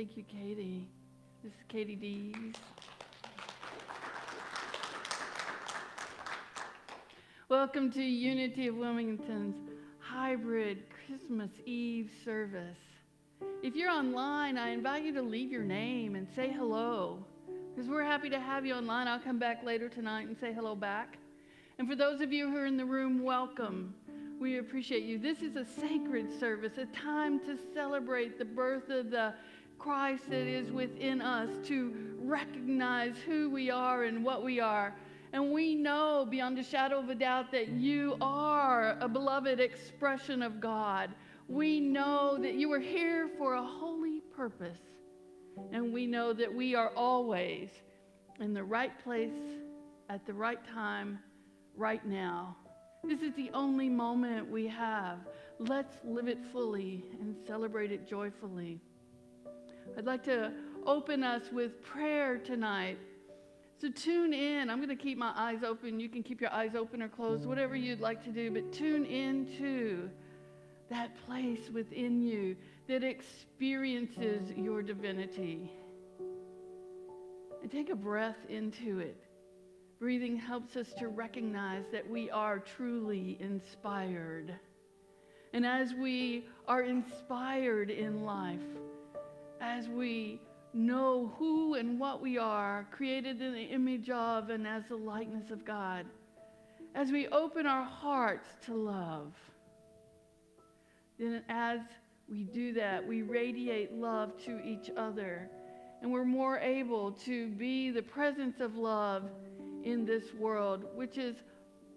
Thank you, Katie. This is Katie Dees. Welcome to Unity of Wilmington's hybrid Christmas Eve service. If you're online, I invite you to leave your name and say hello, because we're happy to have you online. I'll come back later tonight and say hello back. And for those of you who are in the room, welcome. We appreciate you. This is a sacred service, a time to celebrate the birth of the Christ that is within us, to recognize who we are and what we are. And we know beyond a shadow of a doubt that you are a beloved expression of God. We know that you are here for a holy purpose. And we know that we are always in the right place at the right time right now. This is the only moment we have. Let's live it fully and celebrate it joyfully. I'd like to open us with prayer tonight. So tune in. I'm going to keep my eyes open. You can keep your eyes open or closed, whatever you'd like to do, but tune into that place within you that experiences your divinity. And take a breath into it. Breathing helps us to recognize that we are truly inspired. And as we are inspired in life, as we know who and what we are, created in the image of and as the likeness of God, as we open our hearts to love, then as we do that, we radiate love to each other, and we're more able to be the presence of love in this world, which is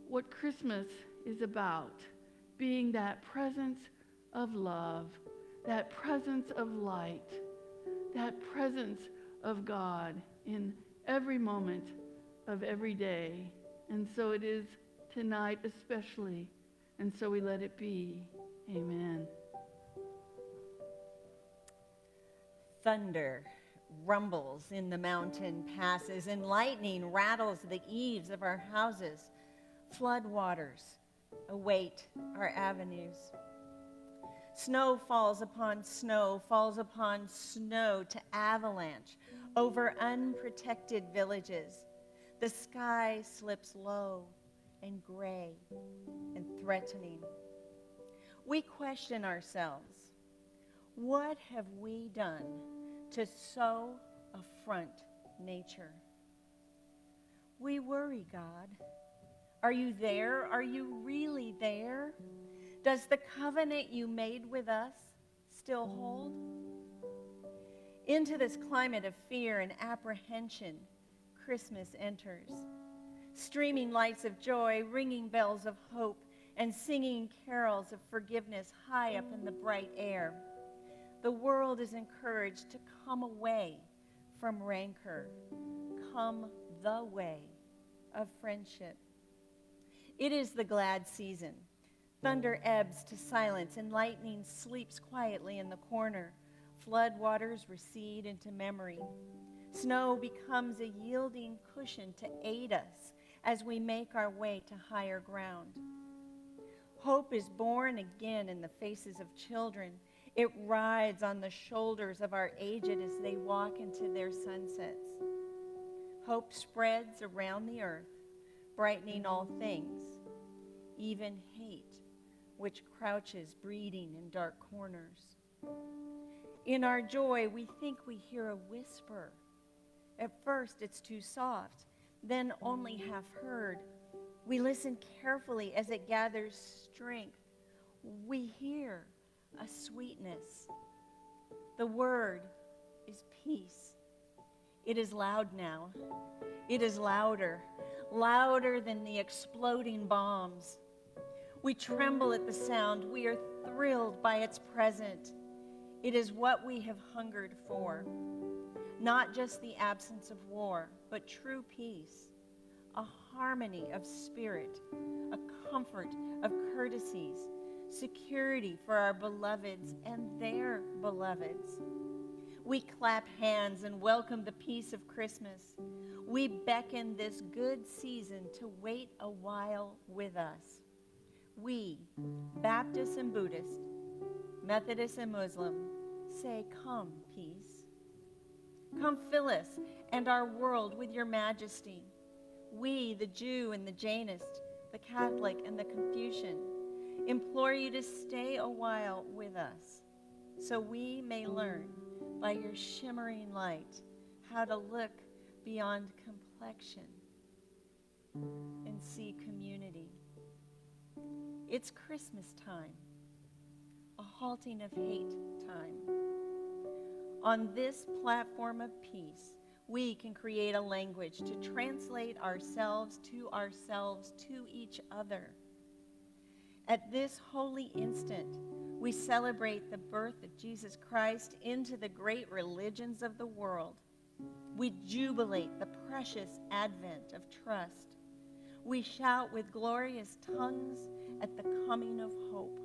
what Christmas is about, being that presence of love, that presence of light, that presence of God in every moment of every day. And so it is tonight especially, and so we let it be. Amen. Thunder rumbles in the mountain passes, and lightning rattles the eaves of our houses. Flood waters await our avenues. Snow falls upon snow to avalanche over unprotected villages. The sky slips low and gray and threatening. We question ourselves. What have we done to so affront nature? We worry, God. Are you there? Are you really there? Does the covenant you made with us still hold? Into this climate of fear and apprehension, Christmas enters. Streaming lights of joy, ringing bells of hope, and singing carols of forgiveness high up in the bright air. The world is encouraged to come away from rancor, come the way of friendship. It is the glad season. Thunder ebbs to silence and lightning sleeps quietly in the corner. Flood waters recede into memory. Snow becomes a yielding cushion to aid us as we make our way to higher ground. Hope is born again in the faces of children. It rides on the shoulders of our aged as they walk into their sunsets. Hope spreads around the earth, brightening all things, even hate, which crouches breeding in dark corners. In our joy, we think we hear a whisper. At first, it's too soft, then only half heard. We listen carefully as it gathers strength. We hear a sweetness. The word is peace. It is loud now. It is louder, louder than the exploding bombs. We tremble at the sound. We are thrilled by its presence. It is what we have hungered for. Not just the absence of war, but true peace, a harmony of spirit, a comfort of courtesies, security for our beloveds and their beloveds. We clap hands and welcome the peace of Christmas. We beckon this good season to wait a while with us. We, Baptists and Buddhists, Methodists and Muslim, say, "Come, peace." Come fill us and our world with your majesty. We, the Jew and the Jainist, the Catholic and the Confucian, implore you to stay a while with us so we may learn by your shimmering light how to look beyond complexion and see community. It's Christmas time, a halting of hate time. On this platform of peace, we can create a language to translate ourselves to each other. At this holy instant, we celebrate the birth of Jesus Christ into the great religions of the world. We jubilate the precious advent of trust. We shout with glorious tongues at the coming of hope.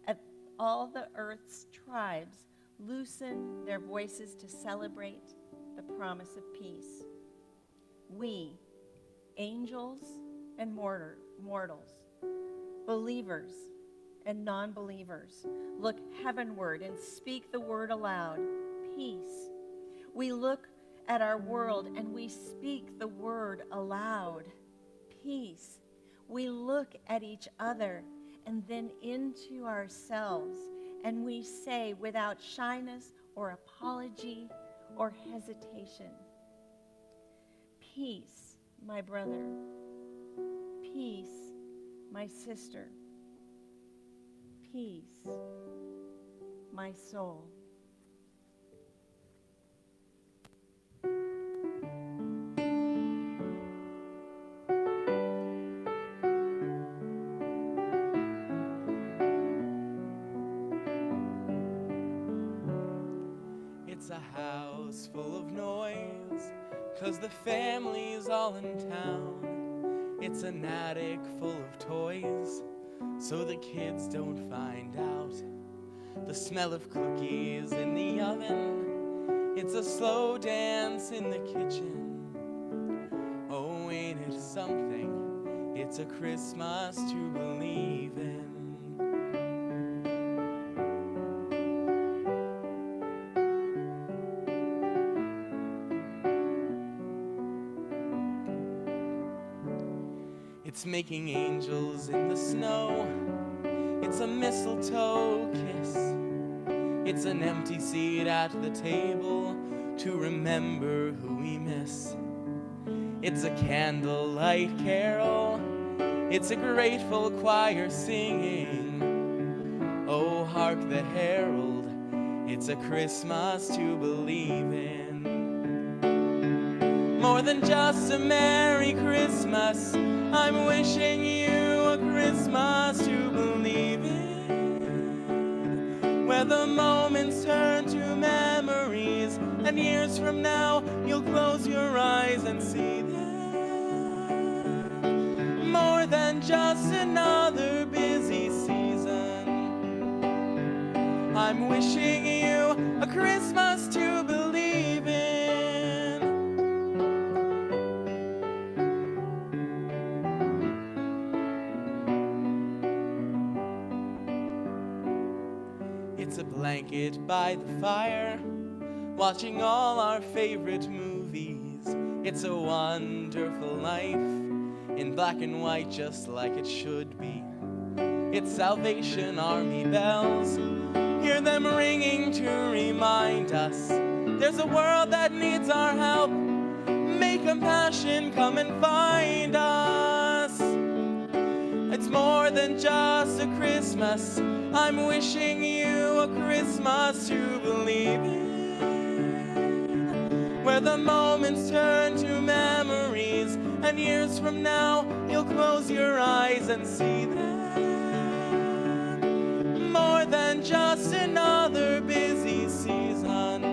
At all the earth's tribes loosen their voices to celebrate the promise of peace. We, angels and mortals, believers and non-believers, look heavenward and speak the word aloud, peace. We look at our world and we speak the word aloud, peace. We look at each other and then into ourselves, and we say without shyness or apology or hesitation, peace, my brother. Peace, my sister. Peace, my soul. It's a house full of noise, 'cause the family's all in town. It's an attic full of toys, so the kids don't find out. The smell of cookies in the oven, it's a slow dance in the kitchen. Oh, ain't it something? It's a Christmas to believe in. It's making angels in the snow. It's a mistletoe kiss. It's an empty seat at the table to remember who we miss. It's a candlelight carol. It's a grateful choir singing. Oh, hark the herald. It's a Christmas to believe in. More than just a Merry Christmas, I'm wishing you a Christmas to believe in, where the moments turn to memories, and years from now you'll close your eyes and see them. More than just another busy season, I'm wishing you a Christmas to believe in. It's a blanket by the fire, watching all our favorite movies. It's a wonderful life, in black and white just like it should be. It's Salvation Army bells, hear them ringing to remind us there's a world that needs our help. May compassion come and find us. It's more than just a Christmas, I'm wishing you a Christmas to believe in, where the moments turn to memories, and years from now you'll close your eyes and see them. More than just another busy season,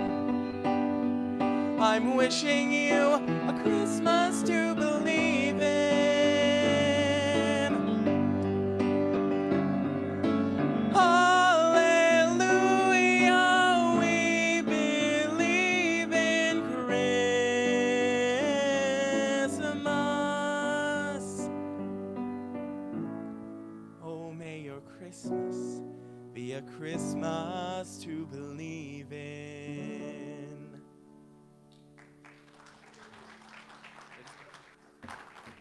I'm wishing you a Christmas to believe in. Hallelujah, we believe in Christmas. Oh, may your Christmas be a Christmas to believe in.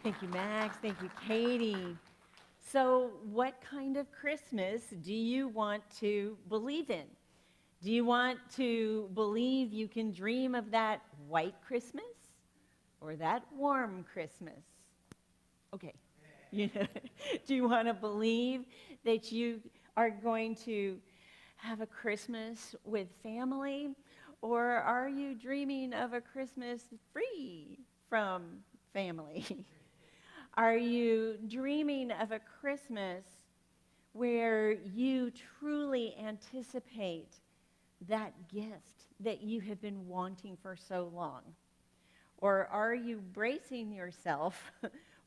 Thank you, Max. Thank you, Katie. So, what kind of Christmas do you want to believe in? Do you want to believe you can dream of that white Christmas or that warm Christmas? Okay. You know, do you want to believe that you are going to have a Christmas with family, or are you dreaming of a Christmas free from family? Are you dreaming of a Christmas where you truly anticipate that gift that you have been wanting for so long? Or are you bracing yourself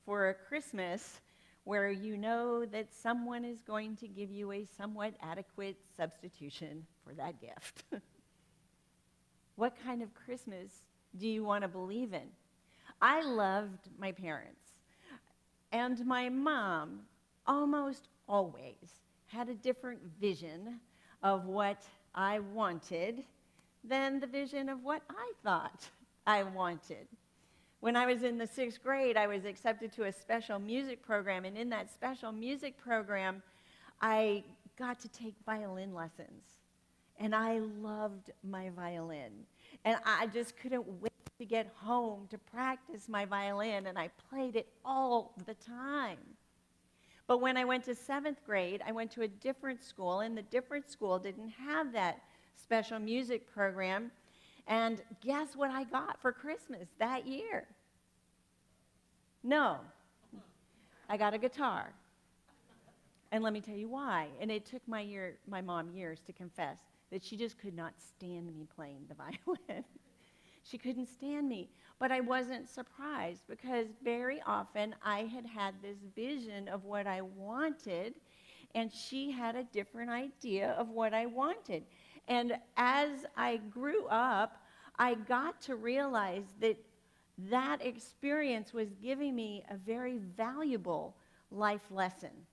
for a Christmas where you know that someone is going to give you a somewhat adequate substitution for that gift? What kind of Christmas do you want to believe in? I loved my parents. And my mom almost always had a different vision of what I wanted than the vision of what I thought I wanted. When I was in the 6th grade, I was accepted to a special music program, and in that special music program, I got to take violin lessons. And I loved my violin. And I just couldn't wait to get home to practice my violin, and I played it all the time. But when I went to 7th grade, I went to a different school, and the different school didn't have that special music program. And guess what I got for Christmas that year? No. I got a guitar. And let me tell you why. And it took my mom years to confess that she just could not stand me playing the violin. She couldn't stand me. But I wasn't surprised, because very often I had this vision of what I wanted, and she had a different idea of what I wanted. And as I grew up, I got to realize that that experience was giving me a very valuable life lesson.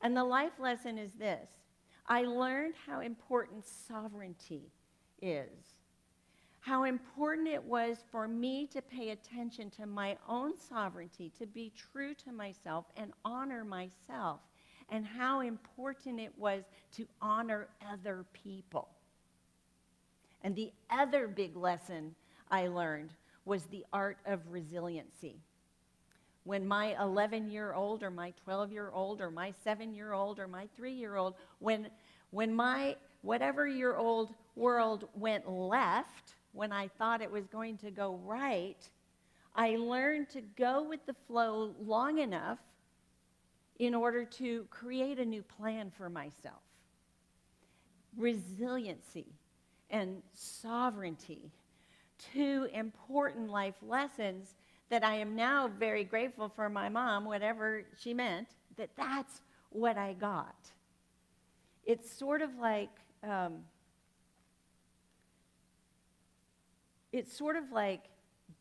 And the life lesson is this: I learned how important sovereignty is. How important it was for me to pay attention to my own sovereignty, to be true to myself and honor myself, and how important it was to honor other people. And the other big lesson I learned was the art of resiliency. When my 11-year-old or my 12-year-old or my 7-year-old or my 3-year-old, when my whatever-year-old world went left, when I thought it was going to go right, I learned to go with the flow long enough in order to create a new plan for myself. Resiliency and sovereignty, two important life lessons that I am now very grateful for my mom, whatever she meant, that's what I got. It's sort of like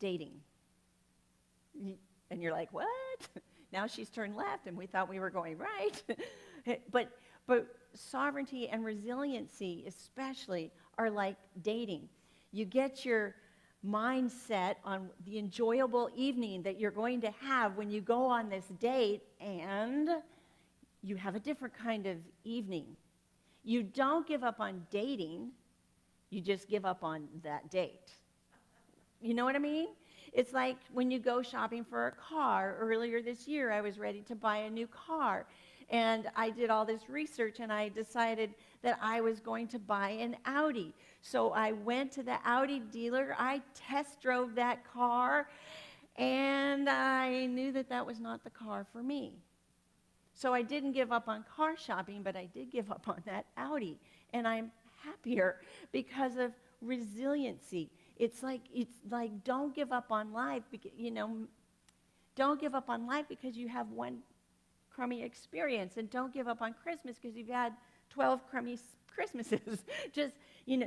dating. And you're like, what? Now she's turned left and we thought we were going right. But sovereignty and resiliency especially are like dating. You get your mindset on the enjoyable evening that you're going to have when you go on this date, and you have a different kind of evening. You don't give up on dating, you just give up on that date. You know what I mean? It's like when you go shopping for a car. Earlier this year, I was ready to buy a new car. And I did all this research, and I decided that I was going to buy an Audi. So I went to the Audi dealer. I test drove that car, and I knew that that was not the car for me. So I didn't give up on car shopping, but I did give up on that Audi. And I'm happier because of resiliency. It's like don't give up on life. Don't give up on life because you have one crummy experience, and don't give up on Christmas because you've had 12 crummy Christmases. Just,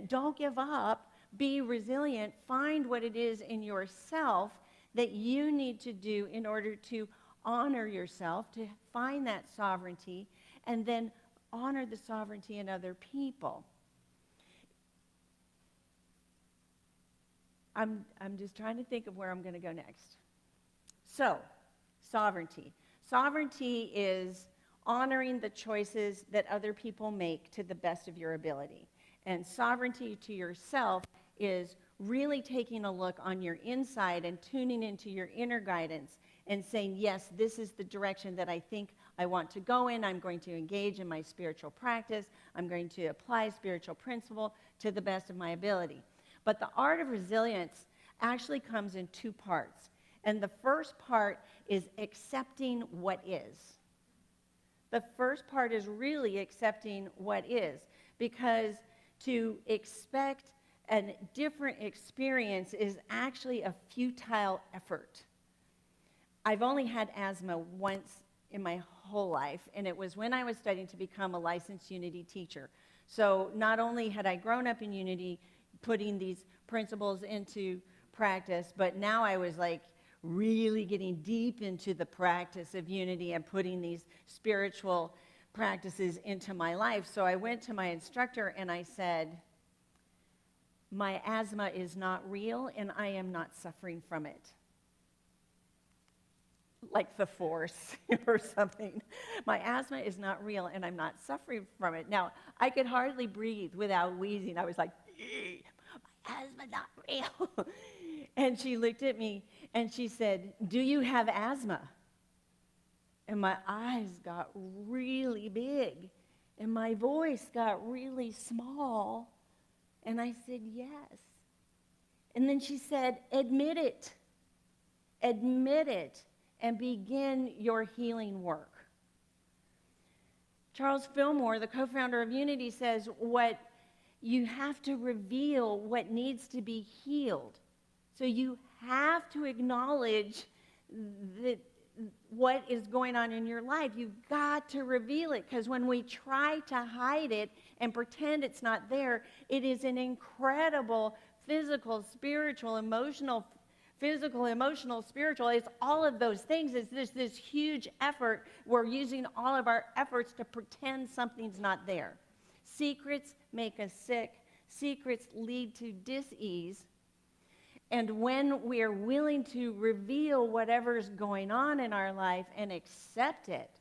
don't give up. Be resilient. Find what it is in yourself that you need to do in order to honor yourself, to find that sovereignty, and then honor the sovereignty in other people. I'm just trying to think of where I'm going to go next. So, Sovereignty. Sovereignty is honoring the choices that other people make to the best of your ability. And sovereignty to yourself is really taking a look on your inside and tuning into your inner guidance and saying, yes, this is the direction that I think I want to go in. I'm going to engage in my spiritual practice. I'm going to apply spiritual principle to the best of my ability. But the art of resilience actually comes in two parts. And the first part is accepting what is. The first part is really accepting what is, because to expect a different experience is actually a futile effort. I've only had asthma once in my whole life, and it was when I was studying to become a licensed Unity teacher. So not only had I grown up in Unity, putting these principles into practice, but now I was like really getting deep into the practice of Unity and putting these spiritual practices into my life. So I went to my instructor and I said, my asthma is not real and I am not suffering from it. Like the Force or something. My asthma is not real and I'm not suffering from it. Now, I could hardly breathe without wheezing. I was like, my asthma not real. And she looked at me and she said, do you have asthma? And my eyes got really big and my voice got really small. And I said, yes. And then she said, admit it. Admit it and begin your healing work. Charles Fillmore, the co-founder of Unity, says what you have to reveal what needs to be healed. So you have to acknowledge that what is going on in your life. You've got to reveal it, because when we try to hide it and pretend it's not there, it is an incredible physical, spiritual, emotional, spiritual. It's all of those things. It's this huge effort. We're using all of our efforts to pretend something's not there. Secrets make us sick. Secrets lead to dis-ease. And when we are willing to reveal whatever's going on in our life and accept it,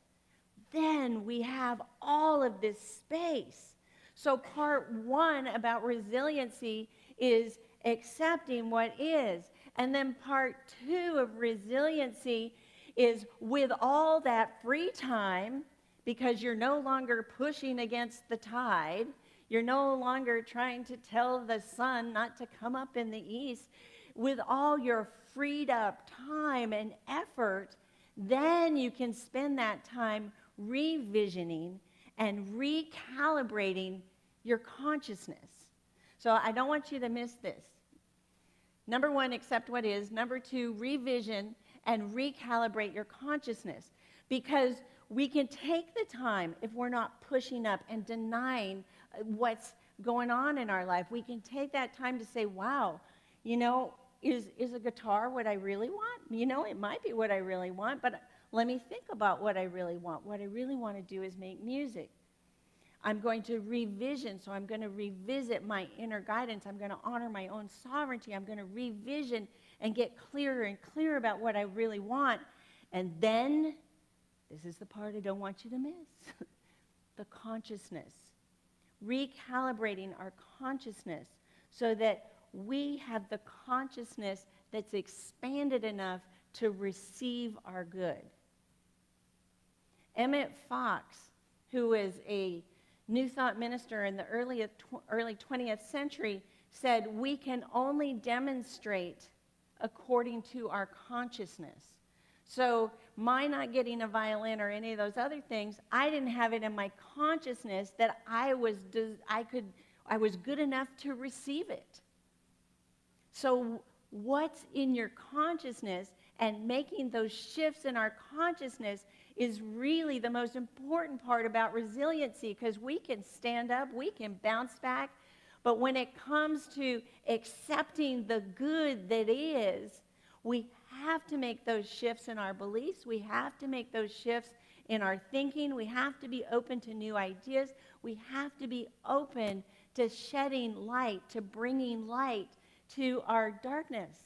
then we have all of this space. So part one about resiliency is accepting what is. And then part two of resiliency is, with all that free time, because you're no longer pushing against the tide, you're no longer trying to tell the sun not to come up in the east, with all your freed up time and effort, then you can spend that time revisioning and recalibrating your consciousness. So I don't want you to miss this. Number one, accept what is. Number two, revision and recalibrate your consciousness. Because we can take the time, if we're not pushing up and denying what's going on in our life, we can take that time to say, wow, you know, is a guitar what I really want? You know, it might be what I really want, but let me think about what I really want. What I really want to do is make music. I'm going to revision, so I'm going to revisit my inner guidance. I'm going to honor my own sovereignty. I'm going to revision and get clearer and clearer about what I really want. And then, this is the part I don't want you to miss, the consciousness. Recalibrating our consciousness so that we have the consciousness that's expanded enough to receive our good. Emmett Fox, who was a New Thought minister in the early 20th century, said, we can only demonstrate according to our consciousness. So my not getting a violin or any of those other things, I didn't have it in my consciousness that I was good enough to receive it. So what's in your consciousness and making those shifts in our consciousness is really the most important part about resiliency, because we can stand up, we can bounce back, but when it comes to accepting the good that is, we have to make those shifts in our beliefs, we have to make those shifts in our thinking, we have to be open to new ideas, we have to be open to shedding light, to bringing light to our darkness.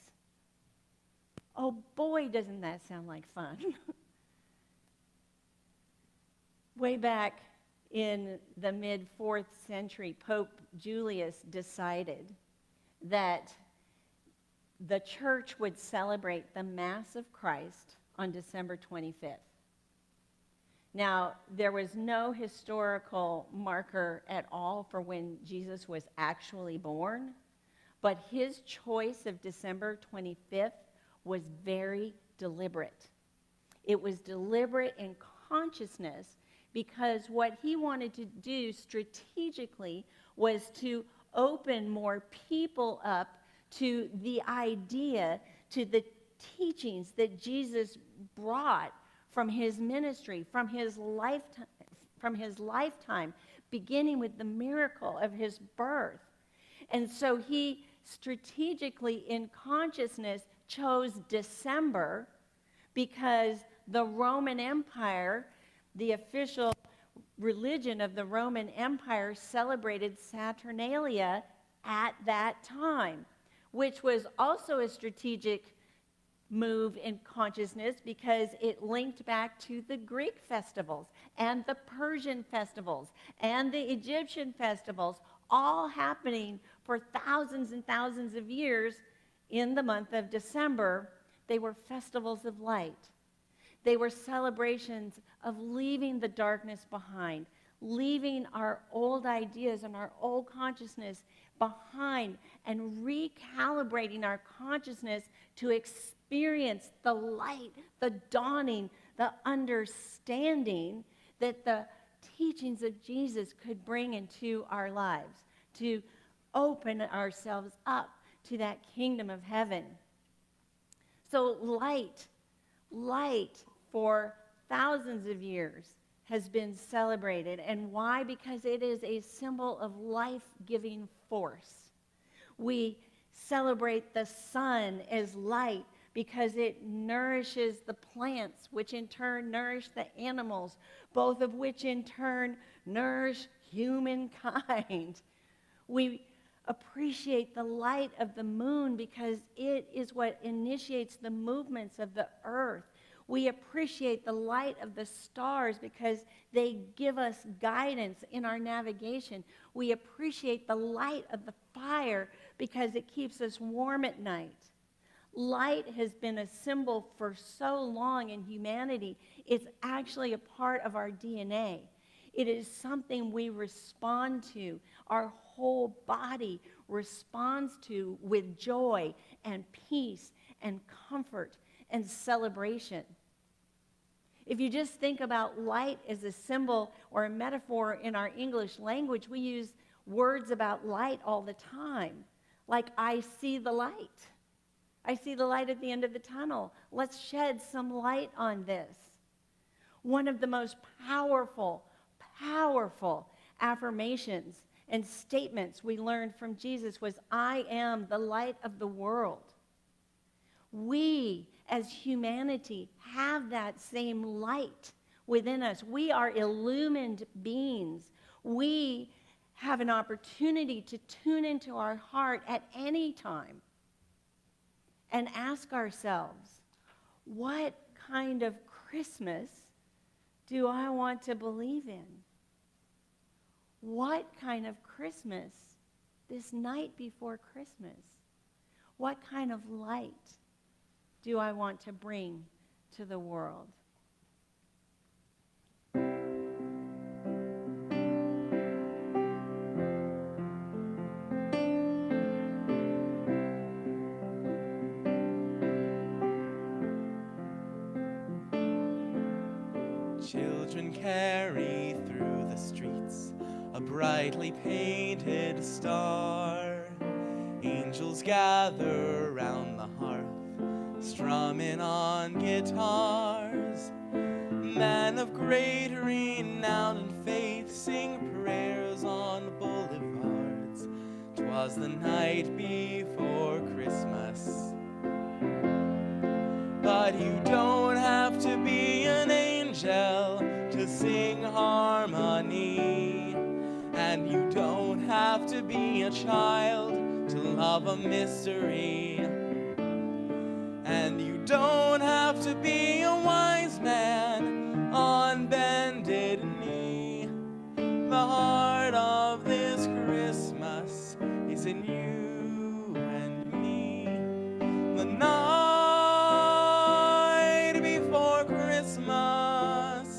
Oh boy, doesn't that sound like fun. Way back in the mid-4th century, Pope Julius decided that the church would celebrate the Mass of Christ on December 25th. Now, there was no historical marker at all for when Jesus was actually born, but his choice of December 25th was very deliberate. It was deliberate in consciousness because what he wanted to do strategically was to open more people up to the idea, to the teachings that Jesus brought from his ministry, from his lifetime, beginning with the miracle of his birth. And so he strategically, in consciousness, chose December because the Roman Empire, the official religion of the Roman Empire, celebrated Saturnalia at that time, which was also a strategic move in consciousness because it linked back to the Greek festivals and the Persian festivals and the Egyptian festivals, all happening for thousands and thousands of years in the month of December. They were festivals of light. They were celebrations of leaving the darkness behind, leaving our old ideas and our old consciousness behind, and recalibrating our consciousness to experience the light, the dawning, the understanding that the teachings of Jesus could bring into our lives, to open ourselves up to that kingdom of heaven. So light for thousands of years has been celebrated. And why? Because it is a symbol of life-giving force. We celebrate the sun as light because it nourishes the plants, which in turn nourish the animals, both of which in turn nourish humankind. We appreciate the light of the moon because it is what initiates the movements of the earth. We appreciate the light of the stars because they give us guidance in our navigation. We appreciate the light of the fire because it keeps us warm at night. Light has been a symbol for so long in humanity. It's actually a part of our DNA. It is something we respond to. Our whole body responds to with joy and peace and comfort and celebration. If you just think about light as a symbol or a metaphor in our English language, we use words about light all the time. Like, I see the light. I see the light at the end of the tunnel. Let's shed some light on this. One of the most powerful affirmations and statements we learned from Jesus was, I am the light of the world. We, as humanity, have that same light within us. We are illumined beings. We have an opportunity to tune into our heart at any time and ask ourselves, what kind of Christmas do I want to believe in? What kind of Christmas this night before Christmas? What kind of light do I want to bring to the world? Children carry through the streets a brightly painted star. Angels gather round the hearth, strumming on guitars. Men of great renown and faith sing prayers on boulevards. 'Twas the night before Christmas. But you don't have to be an angel to sing harmony, and you don't have to be a child to love a mystery, and you don't have to be a wise man on bended knee. The heart of this Christmas is in you and me. The night before Christmas,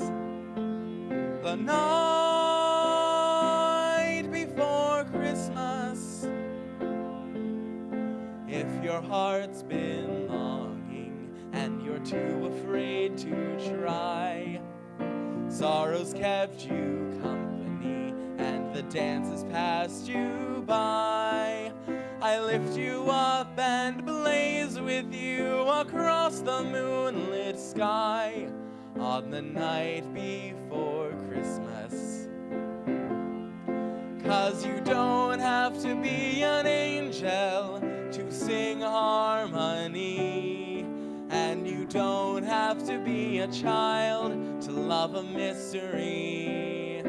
the night before Christmas. If your heart's been longing and you're too afraid to try, sorrow's kept you company and the dance has passed you by, I lift you up and blaze with you across the moonlit sky on the night before Christmas. 'Cause you don't have to be an angel to sing harmony, and you don't have to be a child to love a mystery,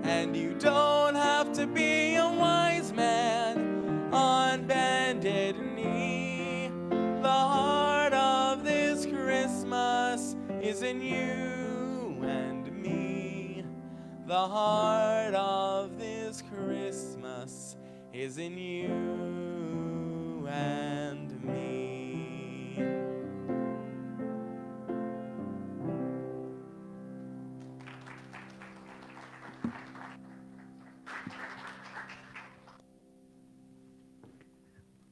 and you don't have to be a wise man on bended knee. The heart of this Christmas is in you and me. The heart of this Christmas is in you and me.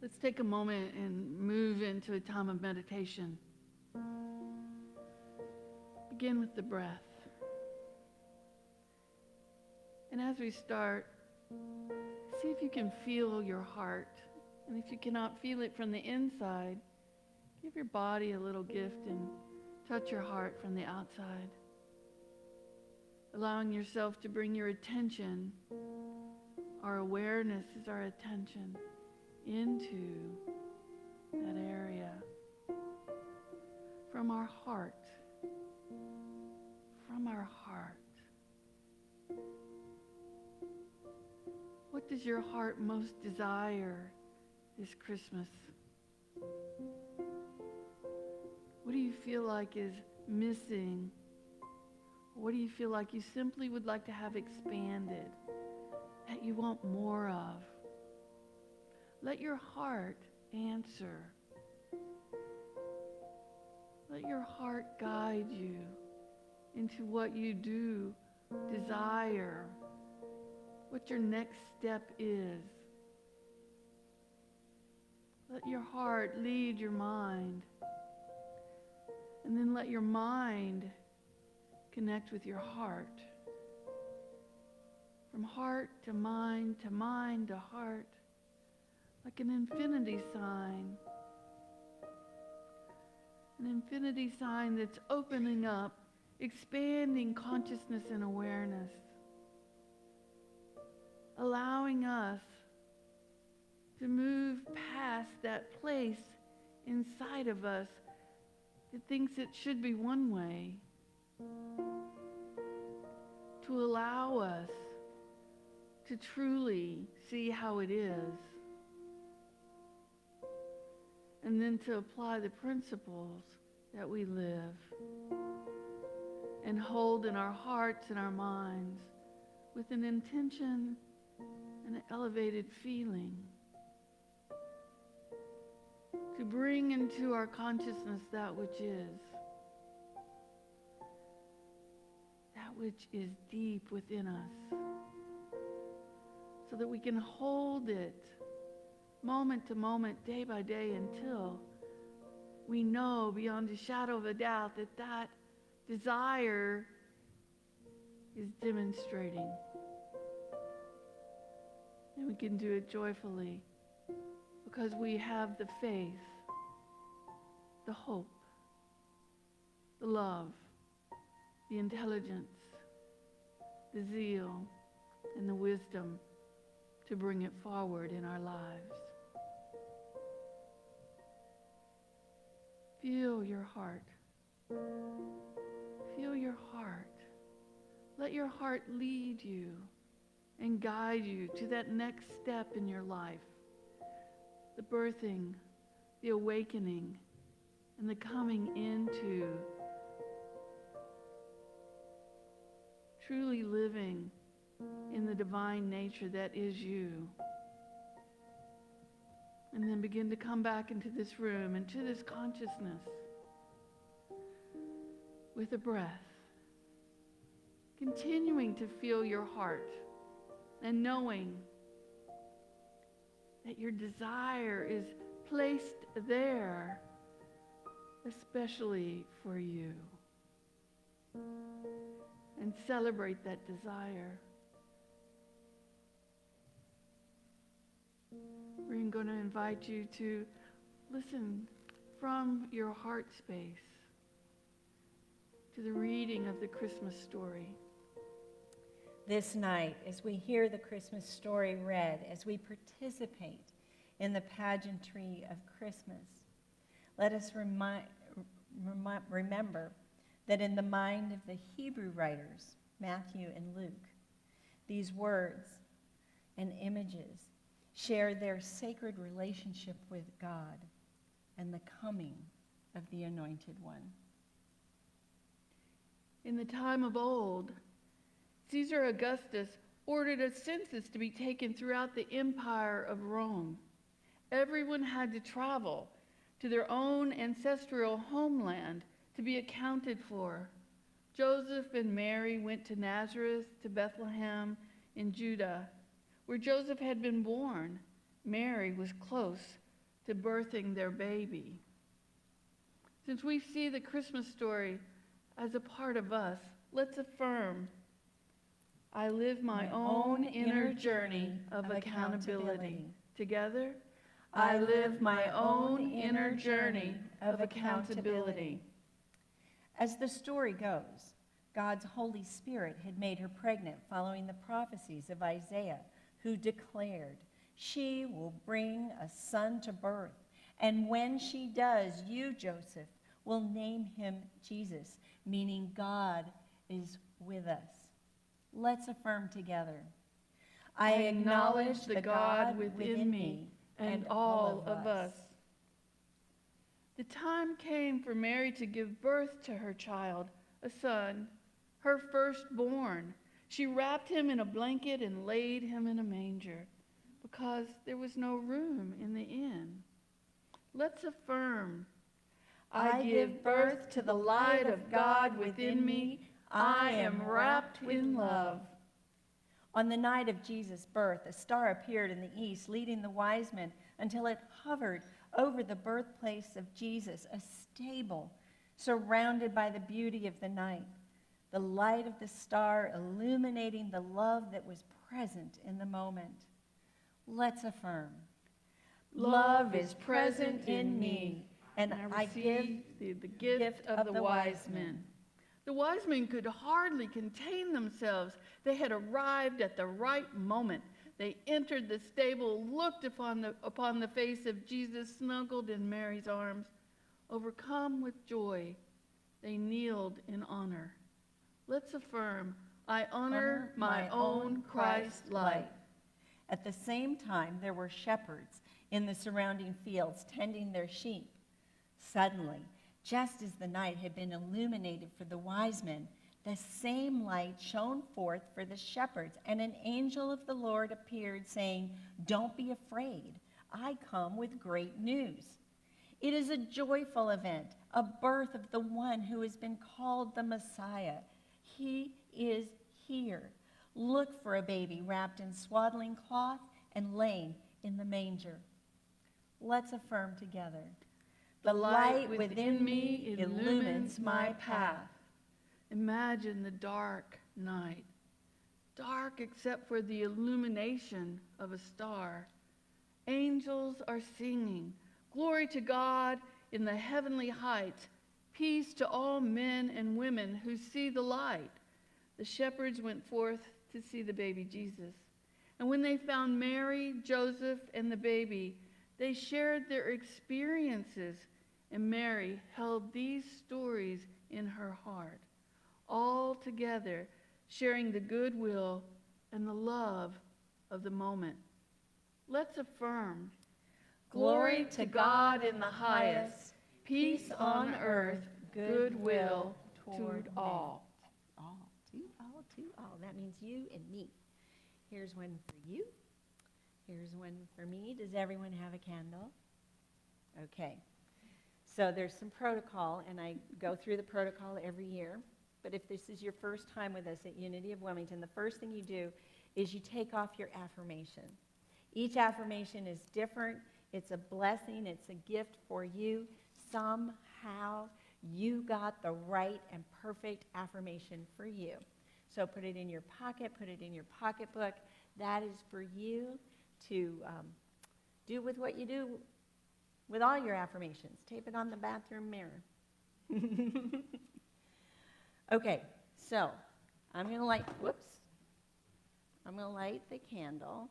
Let's take a moment and move into a time of meditation. Begin with the breath. And as we start, see if you can feel your heart. And if you cannot feel it from the inside, give your body a little gift and touch your heart from the outside. Allowing yourself to bring your attention, our awareness is our attention, into that area. From our heart. From our heart. What does your heart most desire this Christmas? What do you feel like is missing? What do you feel like you simply would like to have expanded, that you want more of? Let your heart answer. Let your heart guide you into what you do desire, what your next step is. Let your heart lead your mind. And then let your mind connect with your heart. From heart to mind to heart, like an infinity sign. An infinity sign that's opening up, expanding consciousness and awareness, allowing us to move past that place inside of us that thinks it should be one way, to allow us to truly see how it is, and then to apply the principles that we live and hold in our hearts and our minds with an intention and an elevated feeling, to bring into our consciousness that which is deep within us, so that we can hold it moment to moment, day by day, until we know beyond a shadow of a doubt that that desire is demonstrating. And we can do it joyfully because we have the faith, the hope, the love, the intelligence, the zeal, and the wisdom to bring it forward in our lives. Feel your heart. Feel your heart. Let your heart lead you and guide you to that next step in your life. The birthing, the awakening, and the coming into truly living in the divine nature that is you. And then begin to come back into this room, into this consciousness with a breath. Continuing to feel your heart and knowing that your desire is placed there especially for you. And celebrate that desire. We're going to invite you to listen from your heart space to the reading of the Christmas story. This night, as we hear the Christmas story read, as we participate in the pageantry of Christmas, let us remember that in the mind of the Hebrew writers, Matthew and Luke, these words and images share their sacred relationship with God and the coming of the Anointed One. In the time of old, Caesar Augustus ordered a census to be taken throughout the empire of Rome. Everyone had to travel to their own ancestral homeland to be accounted for. Joseph and Mary went to Nazareth, to Bethlehem in Judah, where Joseph had been born. Mary was close to birthing their baby. Since we see the Christmas story as a part of us, let's affirm, I live my own inner journey of accountability. Together, I live my own inner journey of accountability. As the story goes, God's Holy Spirit had made her pregnant following the prophecies of Isaiah, who declared, she will bring a son to birth, and when she does, you, Joseph, will name him Jesus, meaning God is with us. Let's affirm together. I acknowledge the God within me and all of us. The time came for Mary to give birth to her child, a son, her firstborn. She wrapped him in a blanket and laid him in a manger because there was no room in the inn. Let's affirm, I give birth to the light of God within me. I am wrapped in love. On the night of Jesus' birth, a star appeared in the east, leading the wise men until it hovered over the birthplace of Jesus, a stable surrounded by the beauty of the night, the light of the star illuminating the love that was present in the moment. Let's affirm, love is present in me, and I give the gift of the wise men. The wise men could hardly contain themselves. They had arrived at the right moment. They entered the stable, looked upon the face of Jesus snuggled in Mary's arms. Overcome with joy, they kneeled in honor. Let's affirm, I honor my own Christ light. At the same time, there were shepherds in the surrounding fields tending their sheep. Suddenly, just as the night had been illuminated for the wise men, the same light shone forth for the shepherds, and an angel of the Lord appeared, saying, don't be afraid. I come with great news. It is a joyful event, a birth of the one who has been called the Messiah. He is here. Look for a baby wrapped in swaddling cloth and laying in the manger. Let's affirm together. The light within me illumines my path. Imagine the dark night, dark except for the illumination of a star. Angels are singing, glory to God in the heavenly heights, peace to all men and women who see the light. The shepherds went forth to see the baby Jesus. And when they found Mary, Joseph, and the baby, they shared their experiences, and Mary held these stories in her heart, all together sharing the goodwill and the love of the moment. Let's affirm, glory to God in the highest, peace on earth, goodwill toward all. All, to all, to all. That means you and me. Here's one for you. Here's one for me. Does everyone have a candle? Okay. So there's some protocol, and I go through the protocol every year. But if this is your first time with us at Unity of Wilmington, the first thing you do is you take off your affirmation. Each affirmation is different. It's a blessing. It's a gift for you. Somehow you got the right and perfect affirmation for you. So put it in your pocket, put it in your pocketbook. That is for you to do with what you do with all your affirmations. Tape it on the bathroom mirror. Okay, so I'm going to light the candle.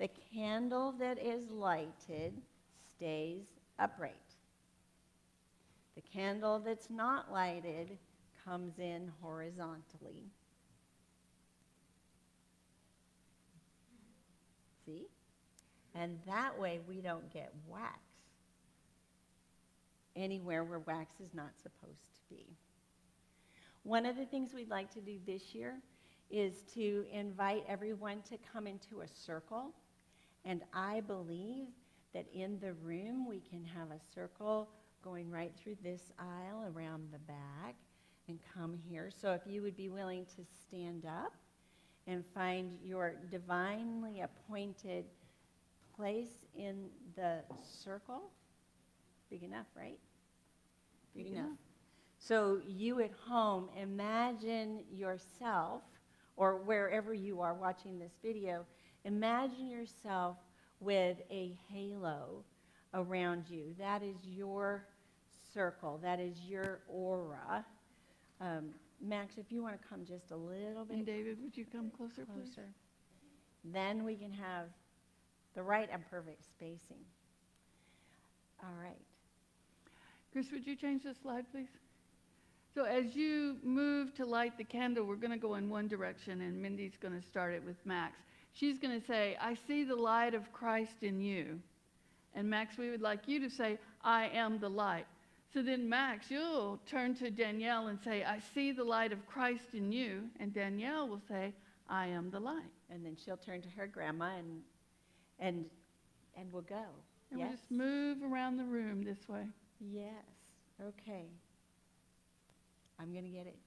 The candle that is lighted stays upright. The candle that's not lighted comes in horizontally. See? And that way we don't get wax anywhere where wax is not supposed to be. One of the things we'd like to do this year is to invite everyone to come into a circle. And I believe that in the room we can have a circle going right through this aisle around the back and come here. So if you would be willing to stand up and find your divinely appointed place in the circle. Big enough, right? Big enough. So you at home, imagine yourself, or wherever you are watching this video, imagine yourself with a halo around you. That is your circle. That is your aura. Max, if you want to come just a little bit And David, would you come closer, please? closer. Then we can have the right and perfect spacing. All right. Chris, would you change the slide, please? So as you move to light the candle, we're going to go in one direction, and Mindy's going to start it with Max. She's going to say, I see the light of Christ in you. And Max, we would like you to say, I am the light. So then, Max, you'll turn to Danielle and say, I see the light of Christ in you. And Danielle will say, I am the light. And then she'll turn to her grandma and we'll go. And Yes? we'll just move around the room this way. Yes. Okay. I'm going to get it.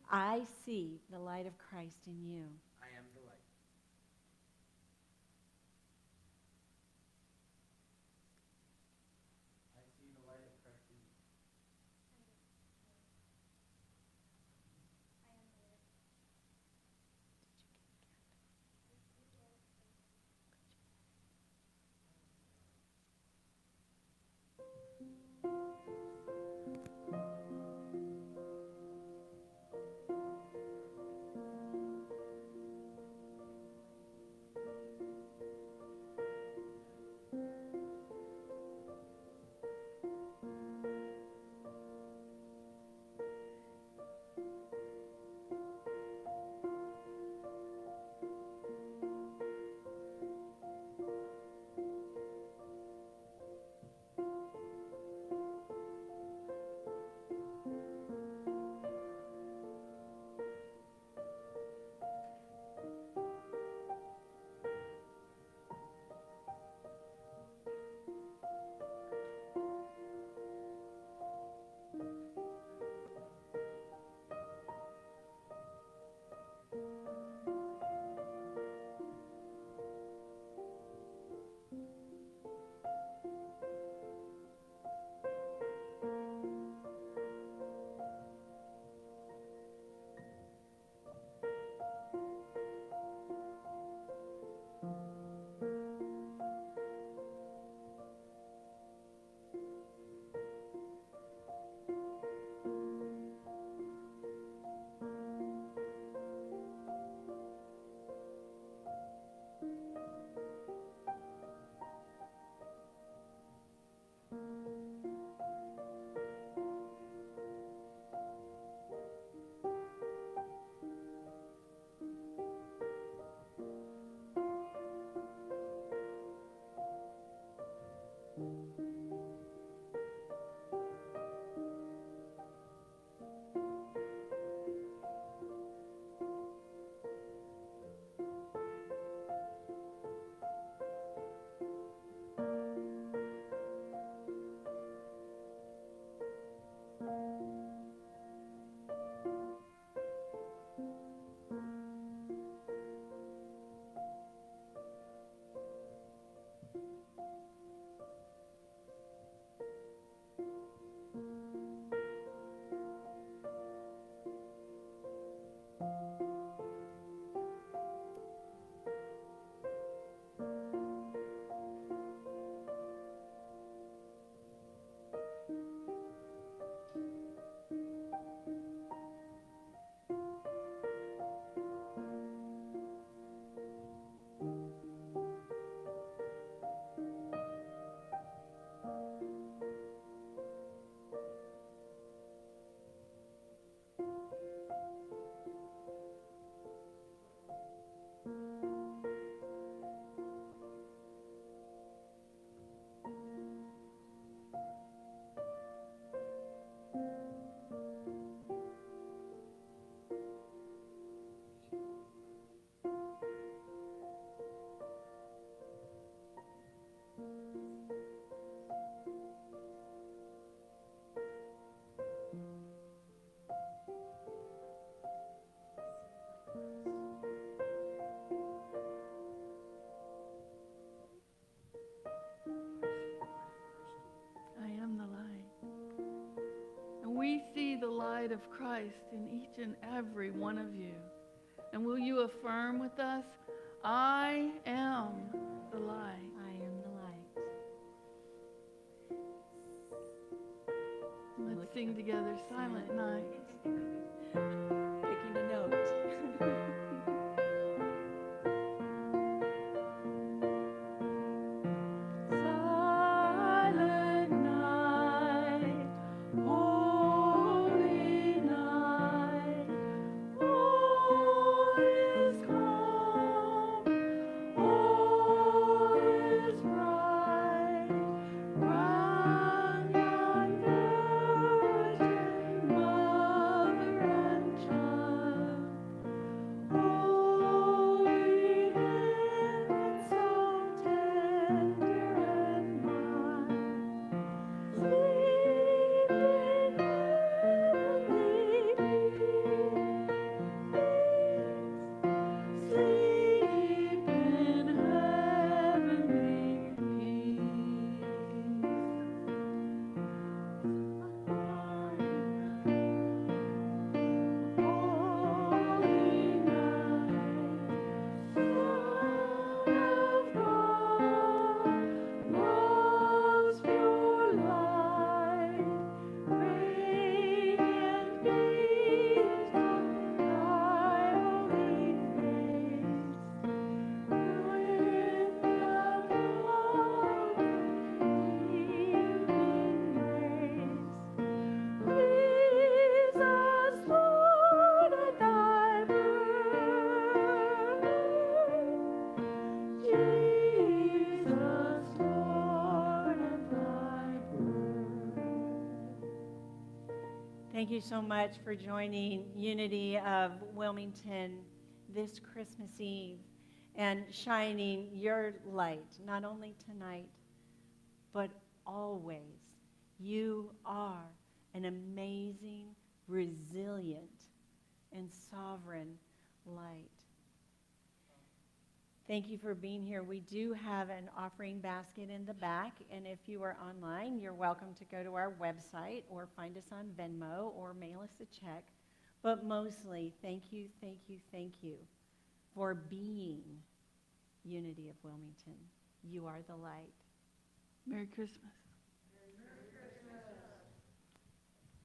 I see the light of Christ in you. I am the light. I see the light of Christ in you. I am the light. And we see the light of Christ in each and every one of you. And will you affirm with us, I am the light. I am the light. Let's sing together, Silent Night. Taking a note. Silent night, holy night, all is calm, all is bright, round yon virgin mother and child. Holy infant, so tender and mild, sleep in heavenly peace, sleep in heavenly peace. Holy night, Son of God, love's pure light, radiant beams on thy holy face, with the love and evening grace. Please us, Lord, at thy birth. Jesus, Lord, at thy birth. Thank you so much for joining Unity of Wilmington this Christmas Eve and shining your light, not only tonight, but always. You are an amazing, resilient, and sovereign light. Thank you for being here. We do have an offering basket in the back, and if you are online, you're welcome to go to our website or find us on Venmo or mail us a check. But mostly, thank you for being Unity of Wilmington. You are the light. Merry Christmas.